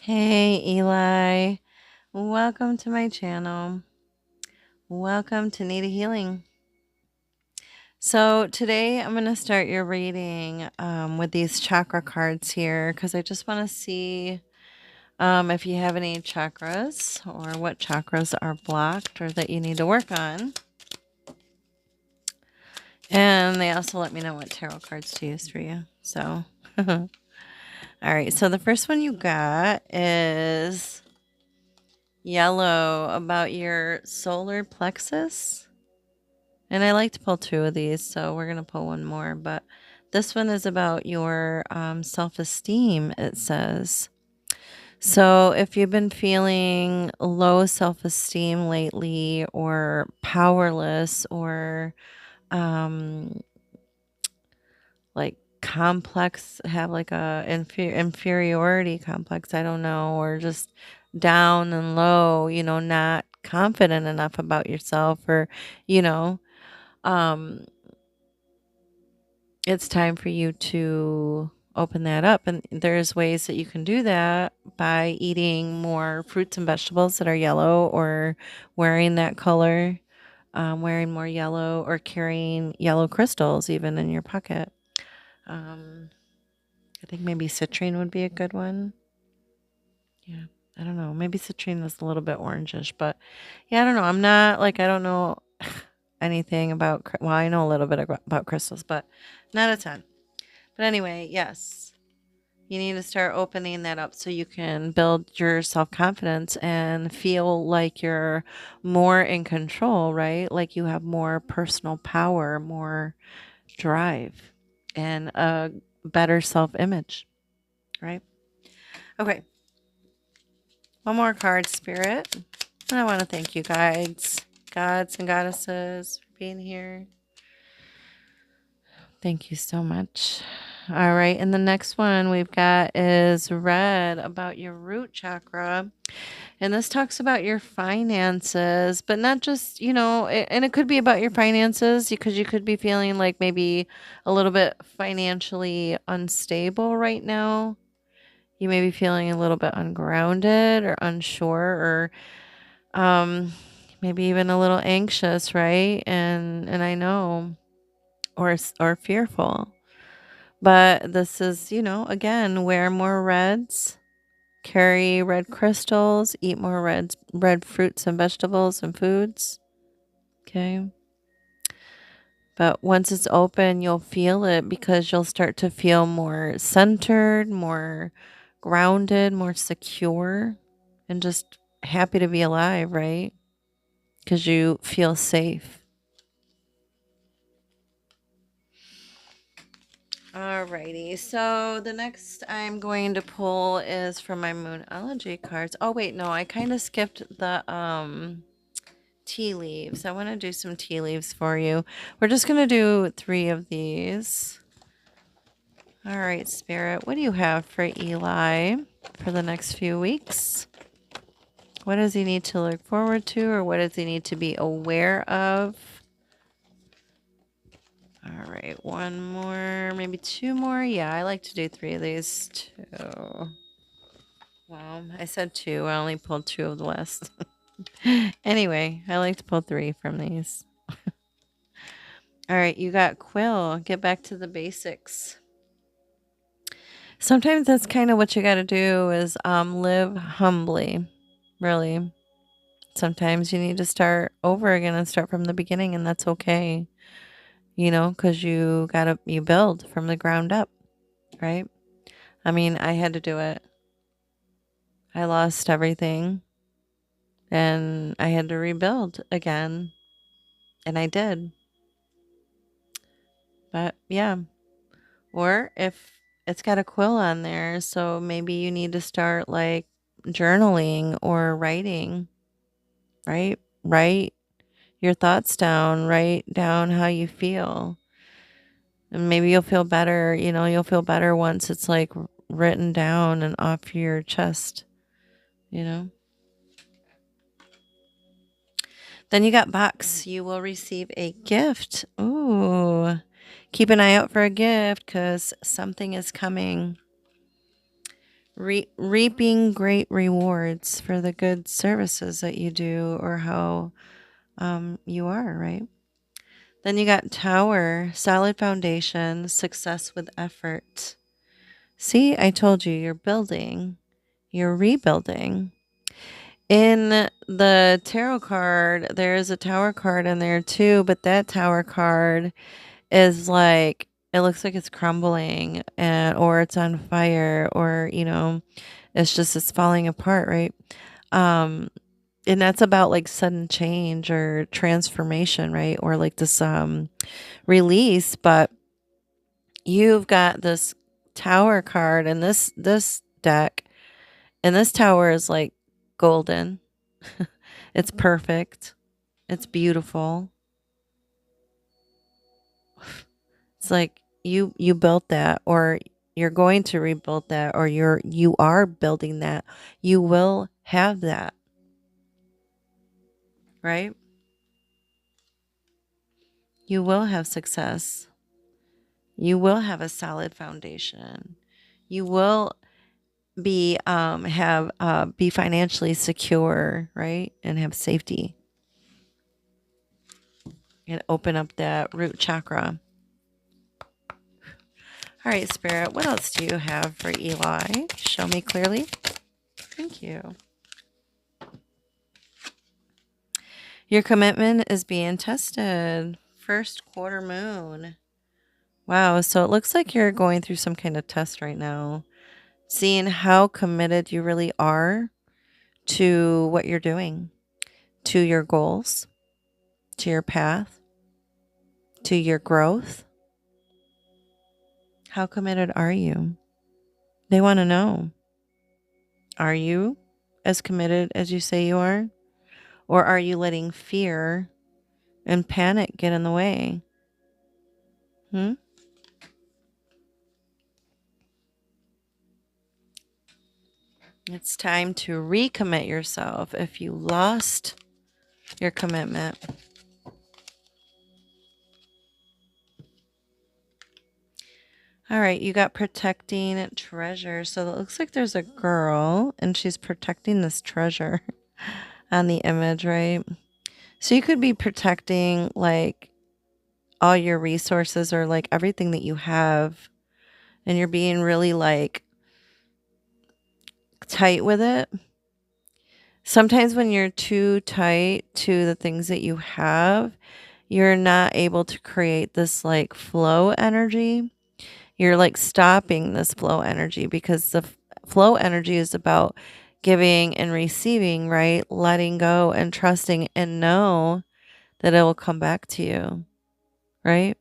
Hey Eli, welcome to my channel. Welcome to Need a Healing. So today I'm going to start your reading with these chakra cards here because I just want to see if you have any chakras or what chakras are blocked or that you need to work on. And they also let me know what tarot cards to use for you. So, all right. So the first one you got is yellow about your solar plexus. And I like to pull two of these, so we're going to pull one more. But this one is about your self-esteem, it says. So if you've been feeling low self-esteem lately or powerless or um, like complex, have like a inferiority complex, I don't know, or just down and low, not confident enough about yourself or, you know, um, it's time for you to open that up. And there's ways that you can do that by eating more fruits and vegetables that are yellow or wearing that color, wearing more yellow or carrying yellow crystals even in your pocket. Um, I think maybe citrine would be a good one. Yeah. I don't know. Maybe citrine is a little bit orangish, but yeah, I don't know. I'm not like, I don't know anything about, well, I know a little bit about crystals, but not a ton. But anyway, yes, you need to start opening that up so you can build your self confidence and feel like you're more in control, right? Like you have more personal power, more drive, and a better self image, right? Okay, one more card, Spirit. And I want to thank you, gods and goddesses, for being here. Thank you so much. All right. And the next one we've got is red about your root chakra. And this talks about your finances, but not just, and it could be about your finances because you could be feeling like maybe a little bit financially unstable right now. You may be feeling a little bit ungrounded or unsure or maybe even a little anxious, right? And I know or fearful. But this is, again, wear more reds, carry red crystals, eat more red fruits and vegetables and foods. Okay. But once it's open, you'll feel it because you'll start to feel more centered, more grounded, more secure, and just happy to be alive, right? Because you feel safe. Alrighty, so the next I'm going to pull is from my Moonology cards. Oh wait, no, I kind of skipped the tea leaves. I want to do some tea leaves for you. We're just gonna do 3 of these. All right, Spirit, what do you have for Eli for the next few weeks? What does he need to look forward to, or what does he need to be aware of? All right, one more, maybe 2 more. Yeah, I like to do 3 of these too. Well, I said 2. I only pulled 2 of the list. Anyway, I like to pull 3 from these. All right, you got Quill. Get back to the basics. Sometimes that's kind of what you got to do is live humbly, really. Sometimes you need to start over again and start from the beginning, and that's okay, because you build from the ground up, right? I mean, I had to do it. I lost everything and I had to rebuild again, and I did. But yeah, or if it's got a quill on there, so maybe you need to start like journaling or writing, right? Write your thoughts down, write down how you feel. And maybe you'll feel better, you'll feel better once it's like written down and off your chest, you know? Then you got box. You will receive a gift. Ooh. Keep an eye out for a gift because something is coming. reaping great rewards for the good services that you do or how you are, right? Then you got Tower, solid foundation, success with effort. See, I told you, you're building, you're rebuilding. In the tarot card, there is a tower card in there too, but that tower card is like, it looks like it's crumbling or it's on fire or, it's falling apart, right? Um, and that's about like sudden change or transformation, right? Or like this release, but you've got this tower card and this deck, and this tower is like golden. It's perfect. It's beautiful. It's like you built that, or you're going to rebuild that, or you are building that. You will have that, right? You will have success. You will have a solid foundation. You will be financially secure, right? And have safety and open up that root chakra. All right, Spirit, what else do you have for Eli? Show me clearly. Thank you. Your commitment is being tested. First quarter moon. Wow, so it looks like you're going through some kind of test right now. Seeing how committed you really are to what you're doing, to your goals, to your path, to your growth. How committed are you? They want to know. Are you as committed as you say you are? Or are you letting fear and panic get in the way? Hmm? It's time to recommit yourself if you lost your commitment. All right, you got protecting treasure. So it looks like there's a girl and she's protecting this treasure on the image, right? So you could be protecting like all your resources or like everything that you have, and you're being really like tight with it. Sometimes when you're too tight to the things that you have, you're not able to create this like flow energy. You're like stopping this flow energy because the flow energy is about giving and receiving, right? Letting go and trusting and know that it will come back to you, right?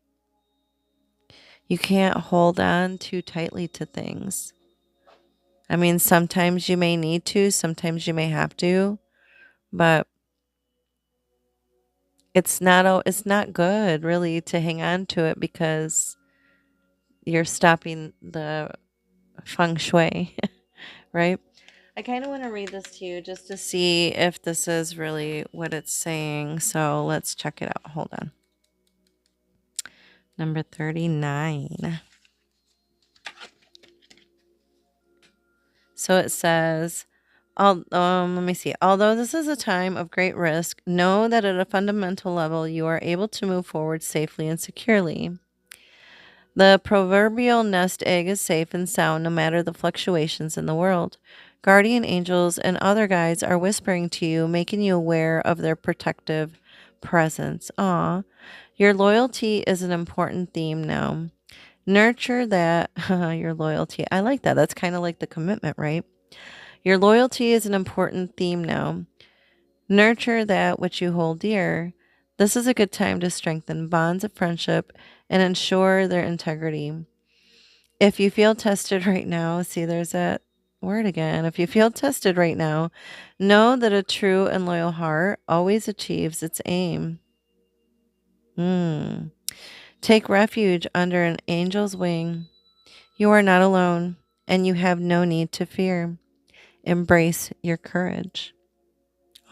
You can't hold on too tightly to things. I mean, sometimes you may need to, sometimes you may have to, but it's not good really to hang on to it because you're stopping the feng shui, right? I kind of want to read this to you just to see if this is really what it's saying. So let's check it out. Hold on. Number 39. So it says, let me see. Although this is a time of great risk, know that at a fundamental level, you are able to move forward safely and securely. The proverbial nest egg is safe and sound no matter the fluctuations in the world. Guardian angels and other guides are whispering to you, making you aware of their protective presence. Aw, your loyalty is an important theme now. Nurture that, your loyalty. I like that. That's kind of like the commitment, right? Your loyalty is an important theme now. Nurture that which you hold dear. This is a good time to strengthen bonds of friendship and ensure their integrity. If you feel tested right now, see, there's that word again. If you feel tested right now, know that a true and loyal heart always achieves its aim. Take refuge under an angel's wing. You are not alone, and you have no need to fear. Embrace your courage.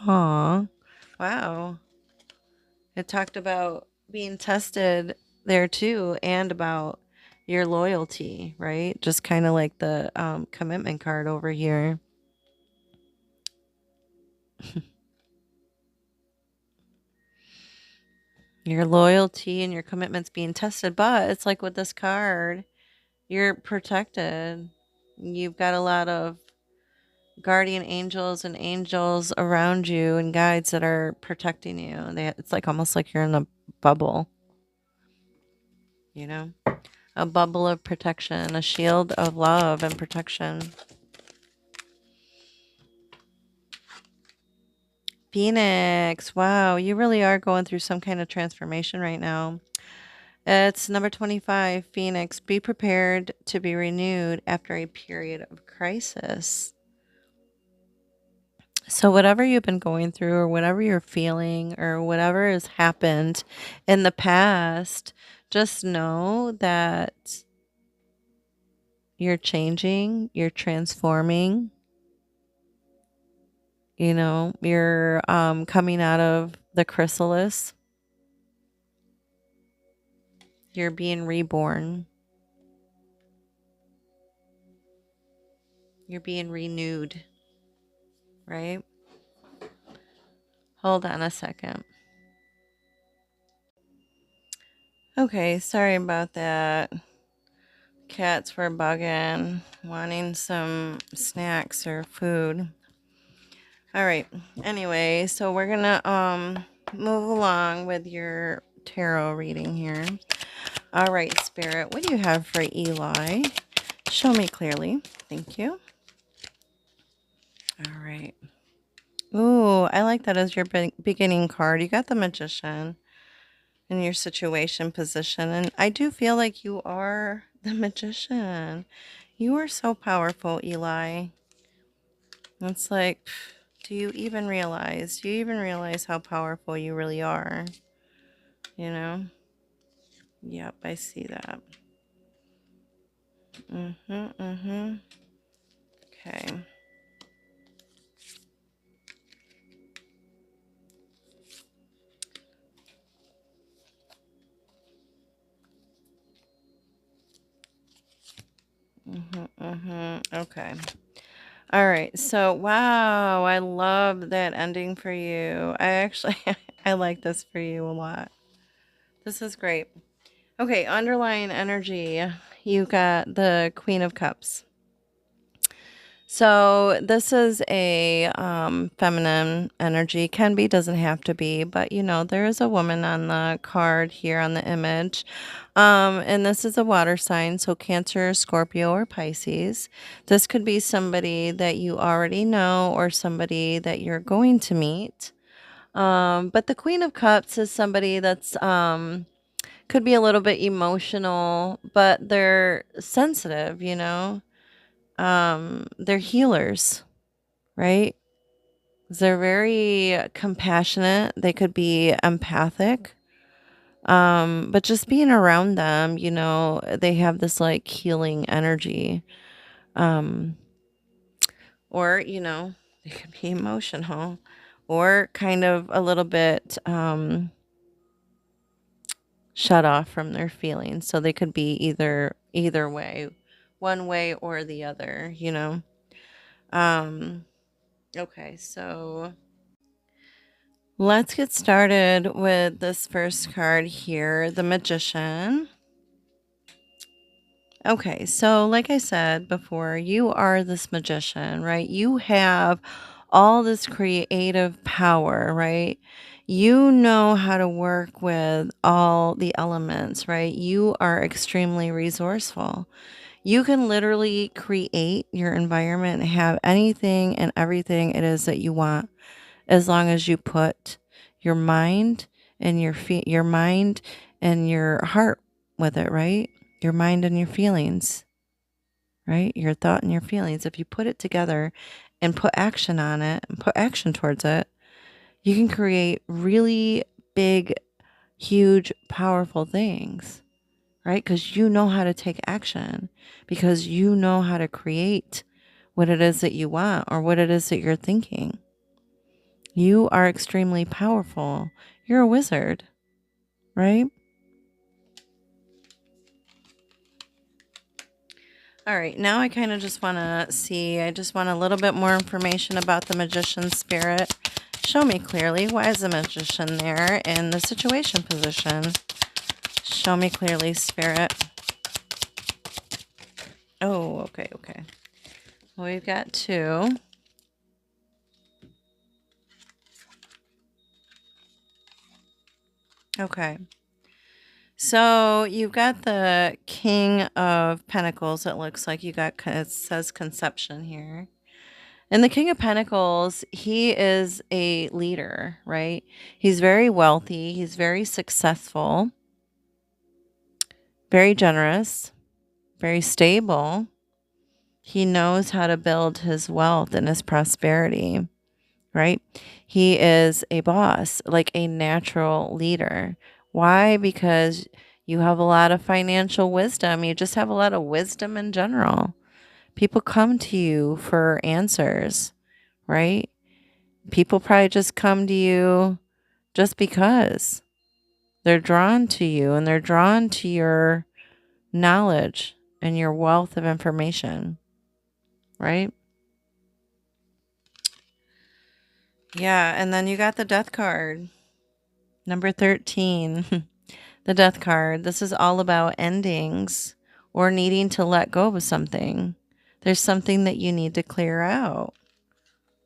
Aw. Wow. It talked about being tested there too, and about your loyalty, right? Just kind of like the commitment card over here. Your loyalty and your commitment's being tested, but it's like with this card, you're protected. You've got a lot of guardian angels and angels around you and guides that are protecting you. It's like almost like you're in a bubble, you know? A bubble of protection, a shield of love and protection. Phoenix, wow, you really are going through some kind of transformation right now. It's number 25, Phoenix. Be prepared to be renewed after a period of crisis. So, whatever you've been going through, or whatever you're feeling, or whatever has happened in the past, just know that you're changing, you're transforming, you're coming out of the chrysalis, you're being reborn, you're being renewed, right? Hold on a second. Okay, sorry about that. Cats were bugging, wanting some snacks or food. All right. Anyway, so we're gonna move along with your tarot reading here. All right, Spirit, what do you have for Eli? Show me clearly. Thank you. All right. Ooh, I like that as your beginning card. You got the Magician in your situation position, and I do feel like you are the Magician. You are so powerful, Eli. It's like, do you even realize? Do you even realize how powerful you really are? You know? Yep, I see that. Okay. Okay. All right. So, wow, I love that ending for you. I actually, I like this for you a lot. This is great. Okay, underlying energy. You got the Queen of Cups. So this is a feminine energy. Can be, doesn't have to be, but there is a woman on the card here on the image. And this is a water sign, so Cancer, Scorpio, or Pisces. This could be somebody that you already know or somebody that you're going to meet. But the Queen of Cups is somebody that's could be a little bit emotional, but they're sensitive, they're healers, right? They're very compassionate. They could be empathic. But just being around them, they have this like healing energy. Um, or, they could be emotional or kind of a little bit shut off from their feelings. So they could be either way, one way or the other. Um, okay, so let's get started with this first card here, the Magician. Okay, so like I said before, you are this magician, right? You have all this creative power, right? You know how to work with all the elements, right? You are extremely resourceful. You can literally create your environment and have anything and everything it is that you want as long as you put your mind and your mind and your heart with it, right? Your mind and your feelings, right? Your thought and your feelings. If you put it together and put action on it and put action towards it, you can create really big, huge, powerful things, right? Because you know how to take action, because you know how to create what it is that you want or what it is that you're thinking. You are extremely powerful. You're a wizard, right? All right, now I kind of just want to see, I just want a little bit more information about the magician spirit. Show me clearly, why is the magician there in the situation position? Show me clearly, spirit. Oh, okay, okay. Well, we've got 2. Okay. So you've got the King of Pentacles. It looks like you got, it says conception here. And the King of Pentacles, he is a leader, right? He's very wealthy. He's very successful, very generous, very stable. He knows how to build his wealth and his prosperity, right? He is a boss, like a natural leader. Why? Because you have a lot of financial wisdom. You just have a lot of wisdom in general. People come to you for answers, right? People probably just come to you just because they're drawn to you and they're drawn to your knowledge and your wealth of information, right? Yeah, and then you got the death card, number 13. The death card. This is all about endings or needing to let go of something. There's something that you need to clear out.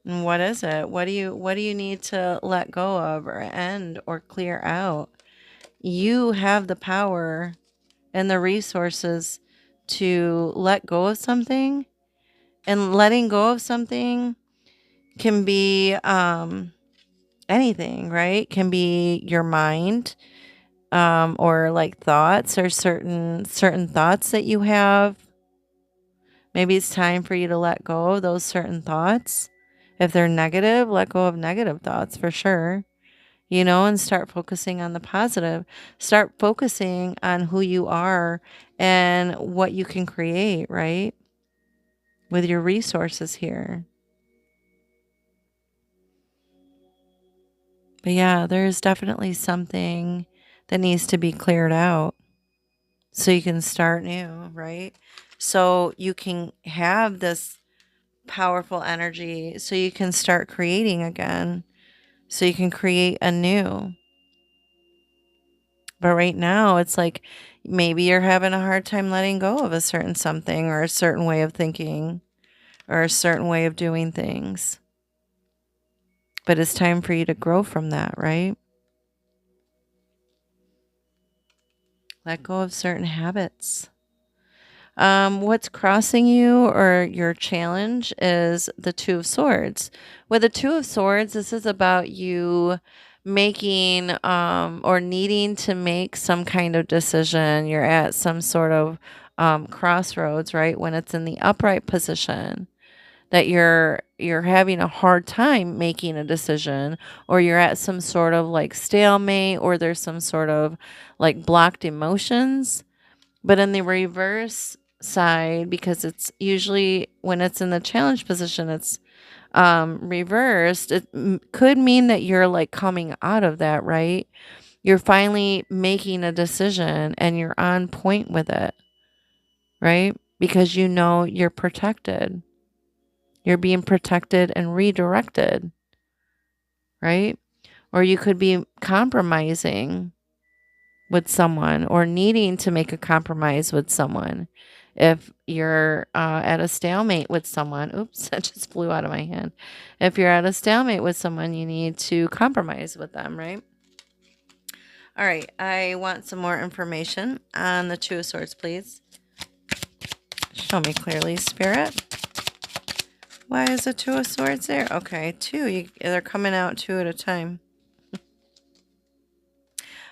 And what is it? What do you need to let go of or end or clear out? You have the power and the resources to let go of something, and letting go of something can be anything, right? Can be your mind, or like thoughts, or certain thoughts that you have. Maybe it's time for you to let go of those certain thoughts. If they're negative, let go of negative thoughts for sure. And start focusing on the positive. Start focusing on who you are and what you can create, right? With your resources here. But yeah, there's definitely something that needs to be cleared out so you can start new, right? So you can have this powerful energy so you can start creating again, so you can create anew. But right now, it's like maybe you're having a hard time letting go of a certain something or a certain way of thinking or a certain way of doing things. But it's time for you to grow from that, right? Let go of certain habits. What's crossing you or your challenge is the Two of Swords. With the Two of Swords, this is about you making or needing to make some kind of decision. You're at some sort of crossroads, right? When it's in the upright position, that you're having a hard time making a decision, or you're at some sort of like stalemate, or there's some sort of like blocked emotions. But in the reverse side, because it's usually when it's in the challenge position, it's reversed. It could mean that you're like coming out of that, right? You're finally making a decision and you're on point with it, right? Because you're protected. You're being protected and redirected, right? Or you could be compromising with someone or needing to make a compromise with someone. If you're at a stalemate with someone, oops, that just flew out of my hand. If you're at a stalemate with someone, you need to compromise with them, right? All right, I want some more information on the Two of Swords, please. Show me clearly, Spirit. Why is the Two of Swords there? Okay, they're coming out 2 at a time.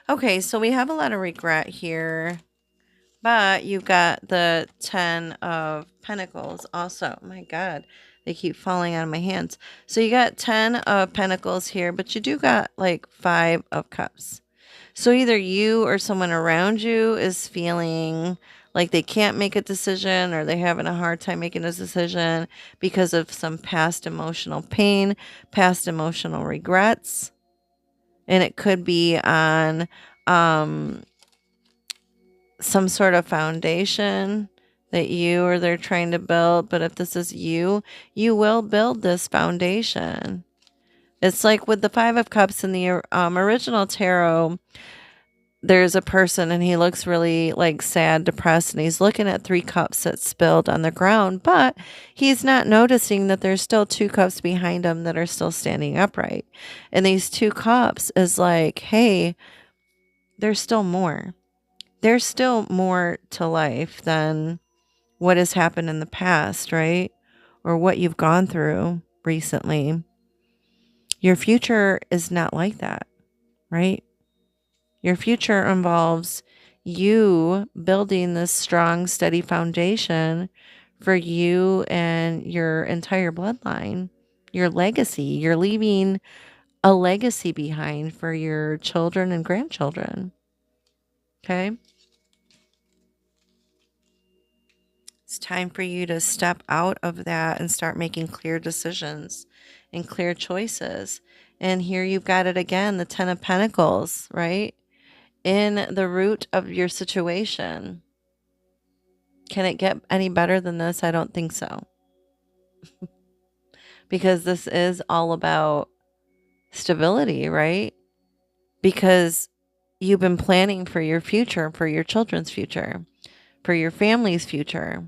Okay, so we have a lot of regret here, but you've got the 10 of Pentacles also. My God, they keep falling out of my hands. So you got 10 of Pentacles here, but you do got like 5 of Cups. So either you or someone around you is feeling like they can't make a decision, or they're having a hard time making a decision because of some past emotional pain, past emotional regrets. And it could be on some sort of foundation that you or they're trying to build. But if this is you, you will build this foundation. It's like with the Five of Cups in the original tarot, there's a person and he looks really like sad, depressed, and he's looking at 3 cups that spilled on the ground, but he's not noticing that there's still 2 cups behind him that are still standing upright. And these 2 cups is like, hey, there's still more. There's still more to life than what has happened in the past, right? Or what you've gone through recently. Your future is not like that, right? Your future involves you building this strong, steady foundation for you and your entire bloodline, your legacy. You're leaving a legacy behind for your children and grandchildren. Okay? It's time for you to step out of that and start making clear decisions and clear choices. And here you've got it again, the 10 of Pentacles, right? In the root of your situation. Can it get any better than this? I don't think so. Because this is all about stability, right? Because you've been planning for your future, for your children's future, for your family's future.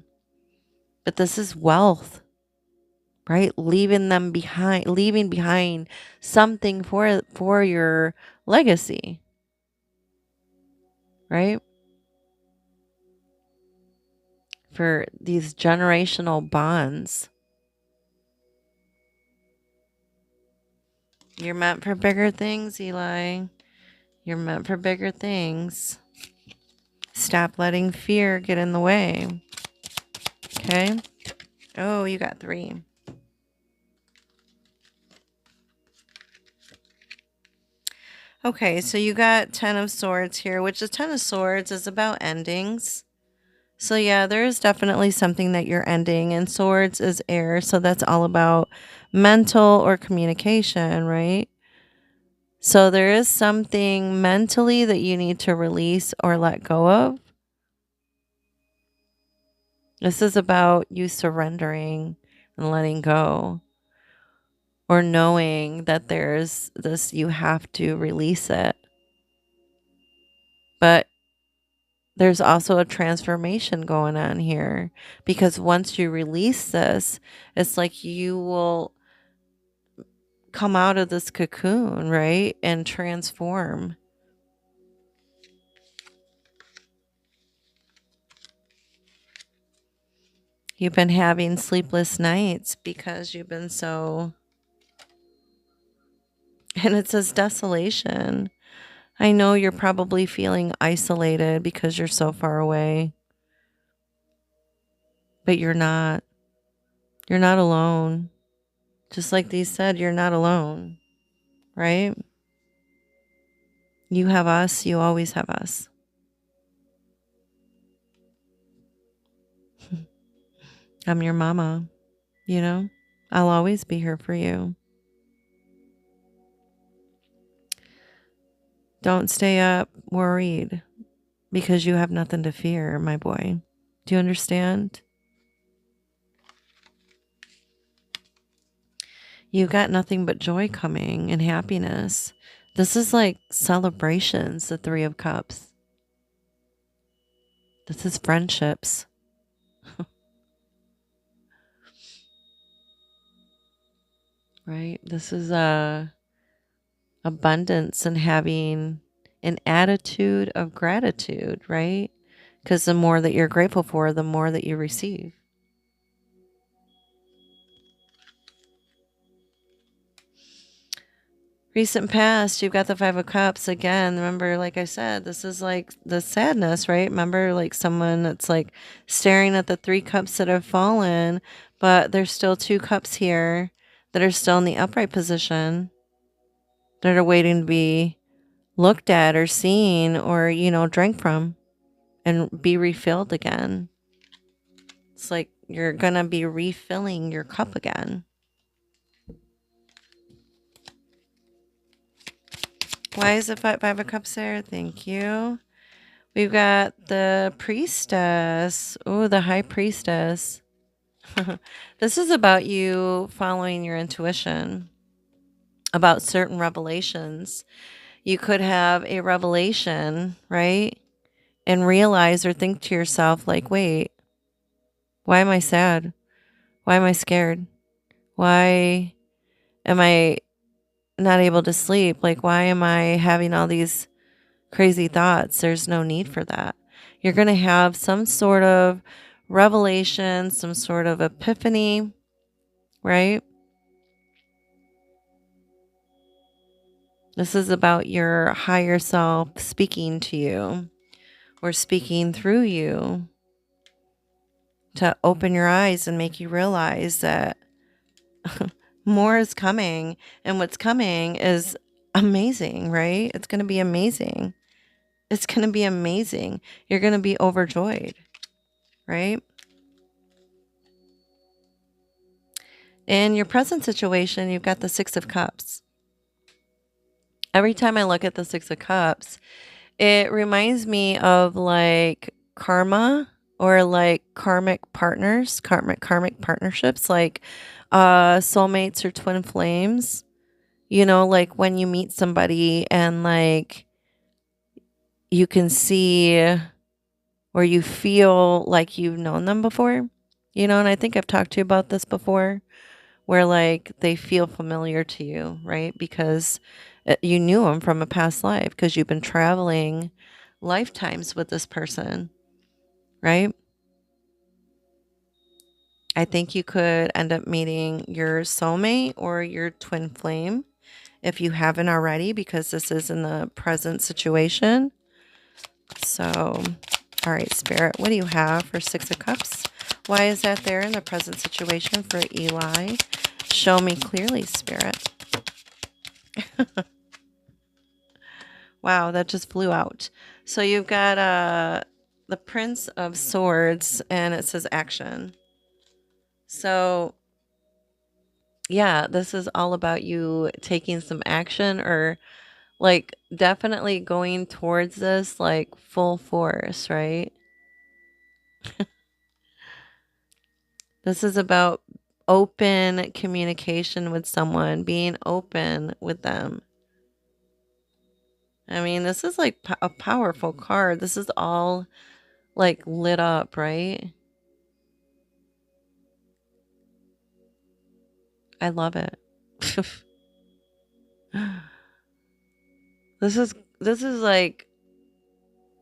But this is wealth, right? Leaving behind something for your legacy, right? For these generational bonds. You're meant for bigger things, Eli. You're meant for bigger things. Stop letting fear get in the way. Okay? Oh, you got 3. Okay, so you got 10 of Swords here, which the 10 of Swords is about endings. So yeah, there is definitely something that you're ending, and Swords is air, so that's all about mental or communication, right? So there is something mentally that you need to release or let go of. This is about you surrendering and letting go, or knowing that there's this, you have to release it. But there's also a transformation going on here, because once you release this, it's like you will come out of this cocoon, right? And transform. You've been having sleepless nights because you've been so, and it says desolation. I know you're probably feeling isolated because you're so far away, but you're not. You're not alone. Just like these said, you're not alone, right? You have us. You always have us. I'm your mama, you know? I'll always be here for you. Don't stay up worried because you have nothing to fear, my boy. Do you understand? You got nothing but joy coming and happiness. This is like celebrations, the 3 of Cups. This is friendships. Right? This is abundance and having an attitude of gratitude, right? Because the more that you're grateful for, the more that you receive. Recent past, you've got the 5 of Cups again. Remember, like I said, this is like the sadness, right? Remember, like someone that's like staring at the 3 cups that have fallen, but there's still 2 cups here that are still in the upright position that are waiting to be looked at or seen or, drank from and be refilled again. It's like you're going to be refilling your cup again. Why is the 5 of Cups there? Thank you. We've got the priestess. Oh, the high priestess. This is about you following your intuition about certain revelations. You could have a revelation, right? And realize or think to yourself, like, wait, why am I sad? Why am I scared? Why am I not able to sleep? Like, why am I having all these crazy thoughts? There's no need for that. You're going to have some sort of revelation, some sort of epiphany, right? This is about your higher self speaking to you or speaking through you to open your eyes and make you realize that more is coming, and what's coming is amazing, right? It's going to be amazing. It's going to be amazing. You're going to be overjoyed, right? In your present situation, you've got the Six of Cups. Every time I look at the Six of Cups, it reminds me of like karma or like karmic partnerships, like soulmates or twin flames. You know, like when you meet somebody and like you can see or you feel like you've known them before. You know, and I think I've talked to you about this before, where like they feel familiar to you, right? Because you knew them from a past life because you've been traveling lifetimes with this person, right? I think you could end up meeting your soulmate or your twin flame if you haven't already, because this is in the present situation. So, all right, Spirit, what do you have for Six of Cups? Why is that there in the present situation for Eli? Show me clearly, Spirit. Wow, that just flew out. So you've got the Prince of Swords, and it says action. So yeah, this is all about you taking some action, or like definitely going towards this like full force, right? This is about open communication with someone, being open with them. I mean, this is like a powerful card. This is all like lit up, right? I love it. This is like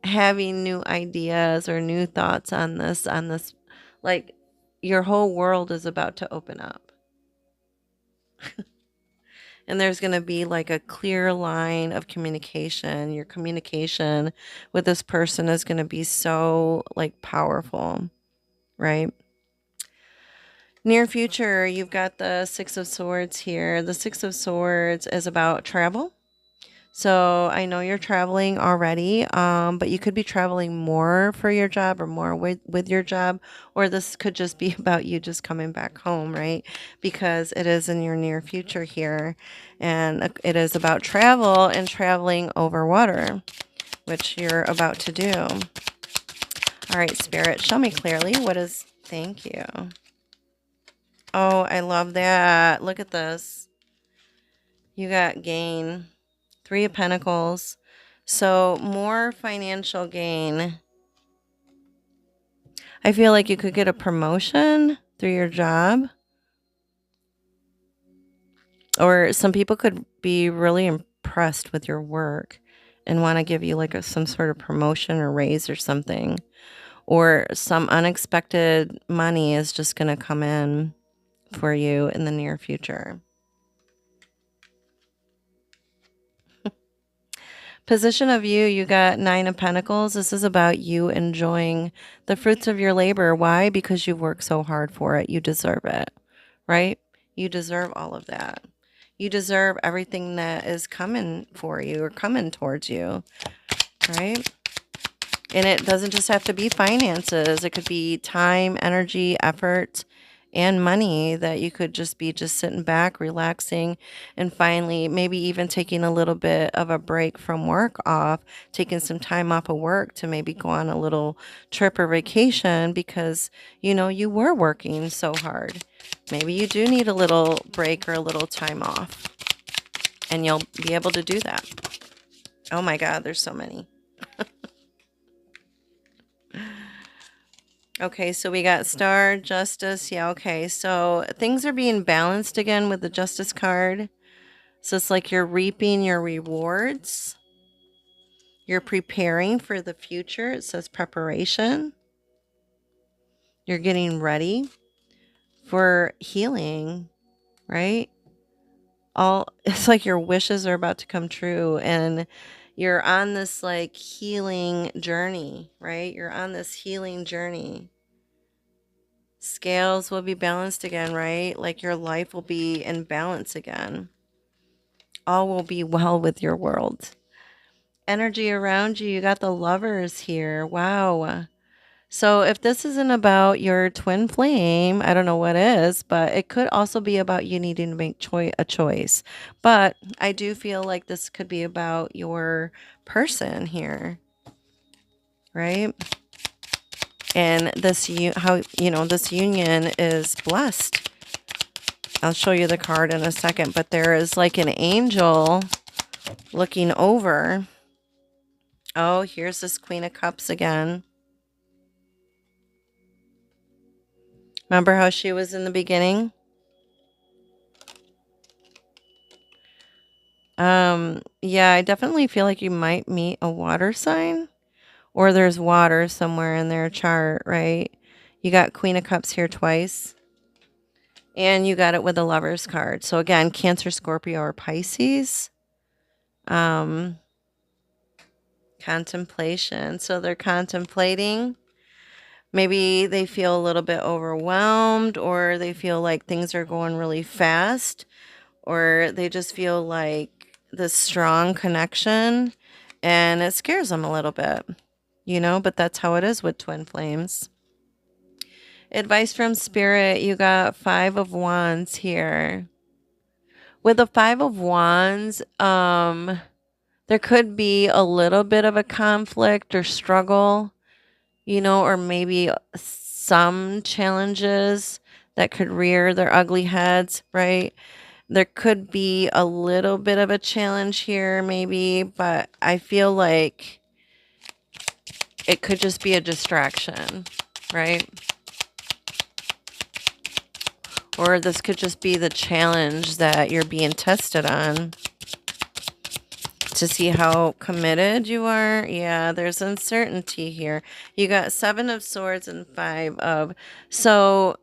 having new ideas or new thoughts on this, like your whole world is about to open up. And there's going to be like a clear line of communication. Your communication with this person is going to be so like powerful, right? Near future, you've got the Six of Swords here. The Six of Swords is about travel. So I know you're traveling already, but you could be traveling more for your job or more with your job, or this could just be about you just coming back home, right? Because it is in your near future here, and it is about travel and traveling over water, which you're about to do. All right, Spirit, show me clearly what is, thank you. Oh, I love that. Look at this. You got gain. Three of Pentacles. So more financial gain. I feel like you could get a promotion through your job. Or some people could be really impressed with your work and want to give you like some sort of promotion or raise or something. Or some unexpected money is just going to come in for you in the near future. Position of you got Nine of Pentacles. This is about you enjoying the fruits of your labor. Why? Because you've worked so hard for it. You deserve it, right? You deserve all of that. You deserve everything that is coming for you or coming towards you, right? And it doesn't just have to be finances. It could be time, energy, effort. and money that you could just be just sitting back, relaxing, and finally maybe even taking a little bit of a break from work off, taking some time off of work to maybe go on a little trip or vacation because, you were working so hard. Maybe you do need a little break or a little time off, and you'll be able to do that. Oh my God, there's so many. Okay, so we got Star, Justice. Yeah, okay. So things are being balanced again with the Justice card. So it's like you're reaping your rewards. You're preparing for the future. It says preparation. You're getting ready for healing, right? It's like your wishes are about to come true and you're on this like healing journey, right? You're on this healing journey. Scales will be balanced again, right? Like your life will be in balance again. All will be well with your world. Energy around you, you got the Lovers here. Wow. So if this isn't about your twin flame, I don't know what is, but it could also be about you needing to make a choice. But I do feel like this could be about your person here, right? And how this union is blessed. I'll show you the card in a second, but there is like an angel looking over. Oh, here's this Queen of Cups again. Remember how she was in the beginning? Yeah, I definitely feel like you might meet a water sign or there's water somewhere in their chart, right? You got Queen of Cups here twice and you got it with the Lovers card. So again, Cancer, Scorpio, or Pisces. Um, Contemplation. So they're contemplating. Maybe they feel a little bit overwhelmed or they feel like things are going really fast or they just feel like this strong connection and it scares them a little bit, but that's how it is with twin flames. Advice from Spirit, you got Five of Wands here. With the Five of Wands, there could be a little bit of a conflict or struggle, or maybe some challenges that could rear their ugly heads, right? There could be a little bit of a challenge here, maybe, but I feel like it could just be a distraction, right? Or this could just be the challenge that you're being tested on to see how committed you are. Yeah, there's uncertainty here. You got Seven of Swords and Five of... So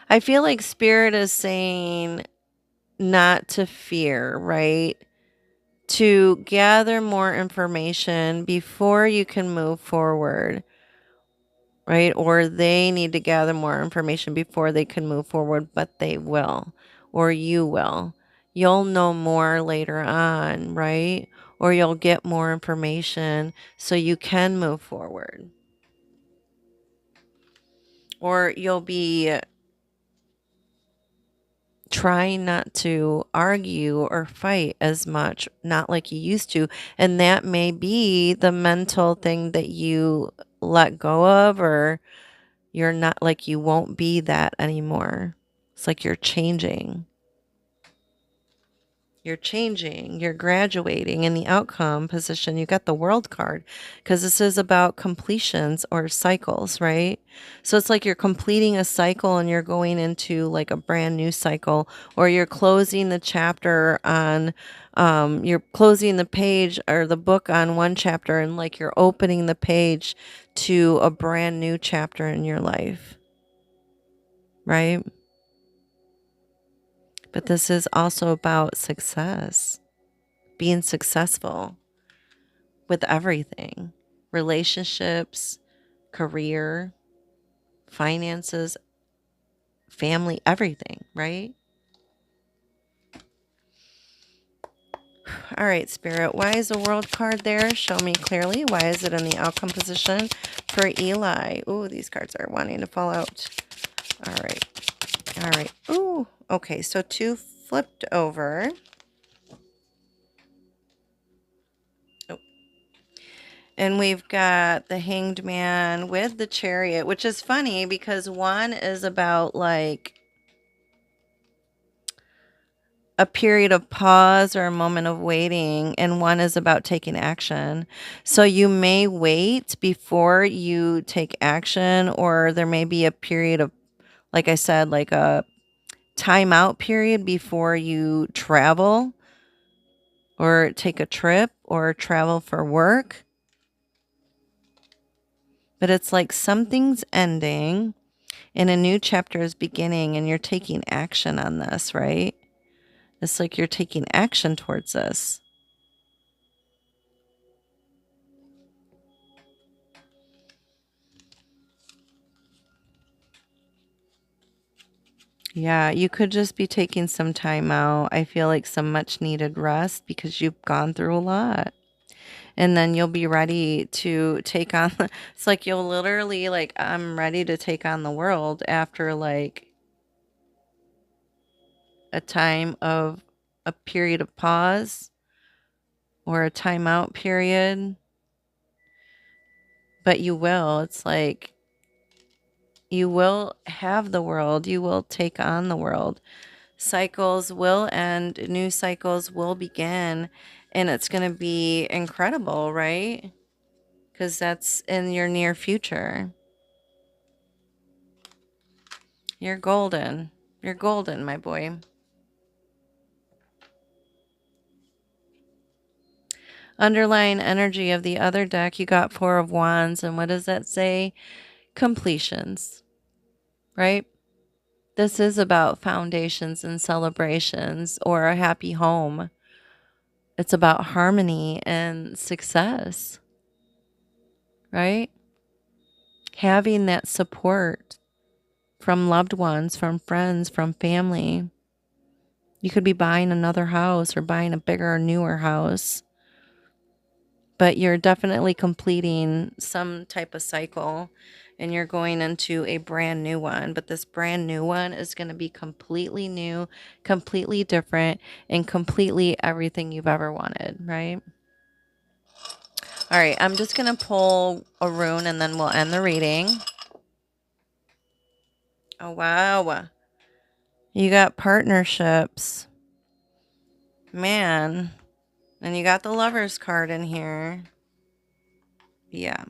I feel like Spirit is saying not to fear, right? To gather more information before you can move forward, right? Or they need to gather more information before they can move forward, but they will, or you will. You'll know more later on, right? Or you'll get more information so you can move forward. Or you'll be trying not to argue or fight as much, not like you used to. And that may be the mental thing that you let go of, or you're not like you won't be that anymore. It's like you're changing. You're changing, you're graduating in the outcome position. You got the World card because this is about completions or cycles, right? So it's like you're completing a cycle and you're going into like a brand new cycle, or you're closing the chapter on, you're closing the page or the book on one chapter and like you're opening the page to a brand new chapter in your life, right? But this is also about success, being successful with everything: relationships, career, finances, family, everything, right? All right, Spirit. Why is the world card there? Show me clearly. Why is it in the outcome position for Eli? Ooh, these cards are wanting to fall out. All right. All right. Ooh. Okay, so 2 flipped over. Oh. And we've got the Hanged Man with the Chariot, which is funny because one is about like a period of pause or a moment of waiting, and one is about taking action. So you may wait before you take action, or there may be a period of, like I said, like a timeout period before you travel or take a trip or travel for work. But it's like something's ending and a new chapter is beginning, and you're taking action on this, right? It's like you're taking action towards this. Yeah, you could just be taking some time out. I feel like some much needed rest because you've gone through a lot. And then you'll be ready to take on it's like you'll literally like I'm ready to take on the world after like a time of a period of pause or a timeout period. But you will. It's like you will have the world. You will take on the world. Cycles will end, new cycles will begin, and it's going to be incredible, right? Because that's in your near future. You're golden. You're golden, my boy. Underlying energy of the other deck, you got 4 of Wands. And what does that say? Completions, right? This is about foundations and celebrations or a happy home. It's about harmony and success, right? Having that support from loved ones, from friends, from family. You could be buying another house or buying a bigger, newer house, but you're definitely completing some type of cycle and you're going into a brand new one. But this brand new one is going to be completely new, completely different, and completely everything you've ever wanted, right? All right, I'm just going to pull a rune and then we'll end the reading. Oh, wow. You got partnerships. Man. And you got the Lovers card in here. Yeah.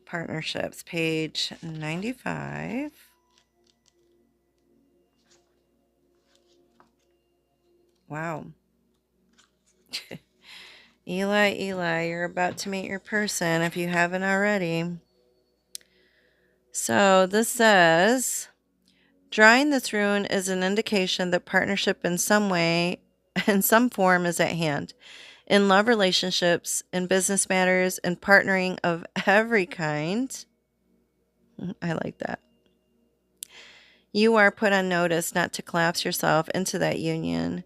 Partnerships, page 95. Wow. Eli, you're about to meet your person if you haven't already. So this says, drawing this rune is an indication that partnership in some way, in some form, is at hand. In love relationships, in business matters, in partnering of every kind. I like that. You are put on notice not to collapse yourself into that union.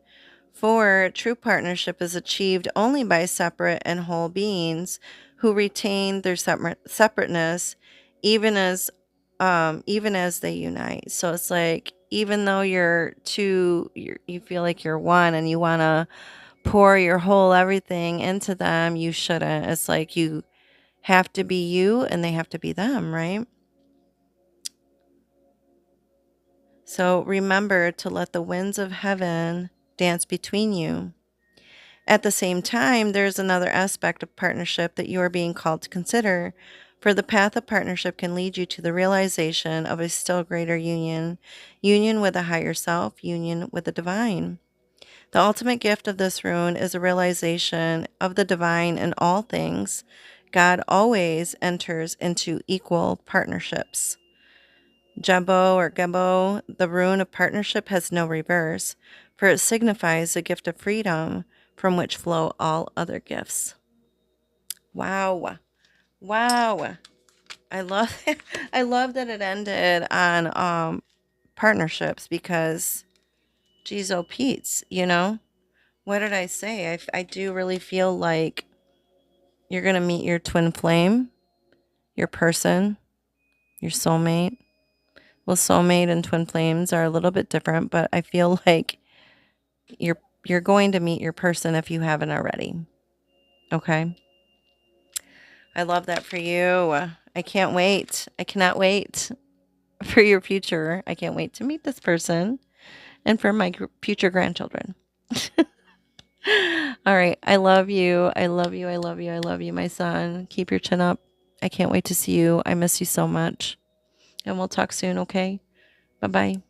For true partnership is achieved only by separate and whole beings who retain their separateness, even as they unite. So it's like even though you're two, you feel like you're one, and you want to pour your whole everything into them, you shouldn't. It's like you have to be you, and they have to be them, right? So remember to let the winds of heaven dance between you. At the same time, there's another aspect of partnership that you are being called to consider. For the path of partnership can lead you to the realization of a still greater union, union with a higher self, union with the divine. The ultimate gift of this rune is a realization of the divine in all things. God always enters into equal partnerships. Jumbo or Gumbo, the rune of partnership has no reverse, for it signifies the gift of freedom from which flow all other gifts. Wow. Wow. I love I love that it ended on partnerships because geez oh Pete's, what did I say? I do really feel like you're going to meet your twin flame, your person, your soulmate. Well, soulmate and twin flames are a little bit different, but I feel like you're going to meet your person if you haven't already. Okay? I love that for you. I can't wait. I cannot wait for your future. I can't wait to meet this person and for my future grandchildren. All right. I love you. I love you. I love you. I love you, my son. Keep your chin up. I can't wait to see you. I miss you so much. And we'll talk soon, okay? Bye bye.